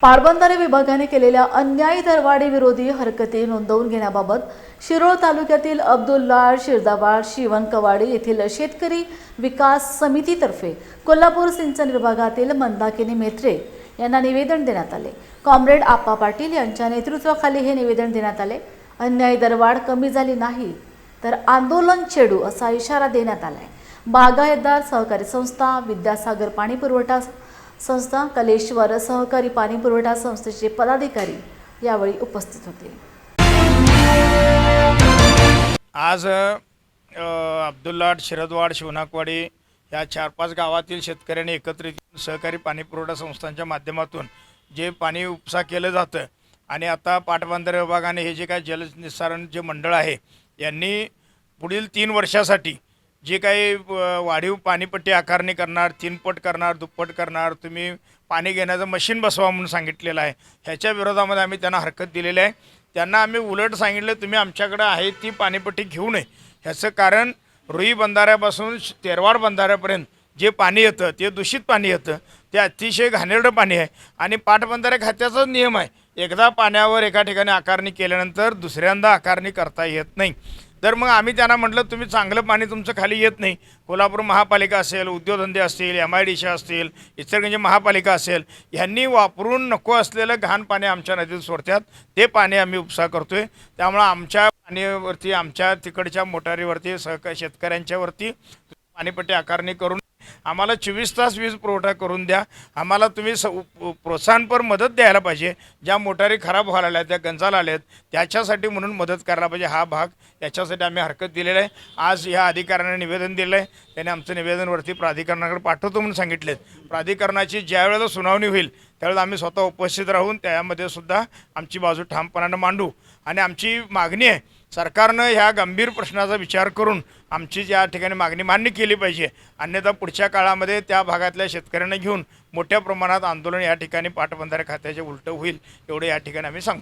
पाटबंधारे विभागाने केलेल्या अन्यायी दरवाढी विरोधी हरकती नोंदवून घेण्याबाबत शिरोळ तालुक्यातील अब्दुल्लाड, शिरदाबाद, शिवणकवाडी येथील शेतकरी विकास समितीतर्फे कोल्हापूर सिंचन विभागातील मंदाकिनी मेत्रे यांना निवेदन देण्यात आले। कॉम्रेड आप्पा पाटील यांच्या नेतृत्वाखाली हे निवेदन देण्यात आले। अन्यायी दरवाढ कमी झाली नाही तर आंदोलन छेडू असा इशारा देण्यात आलाय। बागायतदार सहकारी संस्था, विद्यासागर पाणी पुरवठा संस्था, कलेश्वर सहकारी पाणी पुरवठा संस्थेचे पदाधिकारी यावेळी उपस्थित होते। आज अब्दुल्लाड, शिरदवाड, शिवणकवाडी या 4-5 गावातील शेतकऱ्यांनी एकत्रित येऊन सहकारी पाणी पुरवठा संस्थांच्या माध्यमातून जे पाणी उपसा केलं जातं आणि आता पाटबंधारे विभागाने हे जे काय जलनिस्सारण जे मंडळ आहे यांनी पुढील 3 वर्षासाठी जे काही वाढीव पाणीपट्टी आकारणी करणार, 3 पट करणार, दुप्पट करणार, तुम्ही पाणी घेण्याचं मशीन बसवा म्हणून सांगितलेलं आहे। ह्याच्या विरोधामध्ये आम्ही त्यांना हरकत दिलेली आहे। त्यांना आम्ही उलट सांगितलं तुम्ही आमच्याकडे आहे ती पाणीपट्टी घेऊ नये। ह्याचं कारण रुई बंधाऱ्यापासून तेरवाड बंधाऱ्यापर्यंत जे पाणी येतं ते दूषित पाणी येतं, ते अतिशय घाणेरडं पाणी आहे आणि पाटबंधारे खात्याचाच नियम आहे, एकदा पाण्यावर एका ठिकाणी आकारणी केल्यानंतर दुसऱ्यांदा आकारणी करता येत नाही। तर मग आम्ही त्यांना म्हटलं तुम्ही चांगलं पाणी तुमचं खाली येत नाही, कोल्हापूर महापालिका असेल, उद्योगधंदे असतील, MIDC असतील, इचलकरंजी महापालिका असेल, ह्यांनी वापरून नको असलेलं घाण पाणी आमच्या नदीत सोडतात, ते पाणी आम्ही उपसा करतोय। त्यामुळे आमच्या पाण्यावरती, आमच्या तिकडच्या मोटारीवरती, शेतकऱ्यांच्यावरती पाणीपट्टी आकारणी करून आम्हाला 24 तास वीज पुरवठा करून द्या। आम्हाला तुम्ही प्रोत्साहनपर मदत द्यायला पाहिजे। ज्या मोटारी खराब व्हायला लागल्या, त्या गंजाला आल्यात, त्याच्यासाठी म्हणून मदत करायला पाहिजे। हा भाग याच्यासाठी आम्ही हरकत दिलेला आहे। आज या अधिकाऱ्याने निवेदन दिलं आहे, त्याने आमचं निवेदनवरती प्राधिकरणाकडे पाठवतो म्हणून सांगितलेत। प्राधिकरणाची ज्या वेळेला सुनावणी होईल त्यावेळेला आम्ही स्वतः उपस्थित राहून त्यामध्ये सुद्धा आमची बाजू ठामपणानं मांडू आणि आमची मागणी आहे सरकारनं ह्या गंभीर प्रश्नाचा विचार करून आमची या ठिकाणी मागणी मान्य केली पाहिजे, अन्यथा पुढच्या काळामध्ये त्या भागातल्या शेतकऱ्यांना घेऊन मोठ्या प्रमाणात आंदोलन या ठिकाणी पाटबंधारे खात्याचे उलटं होईल एवढं या ठिकाणी आम्ही सांगतो।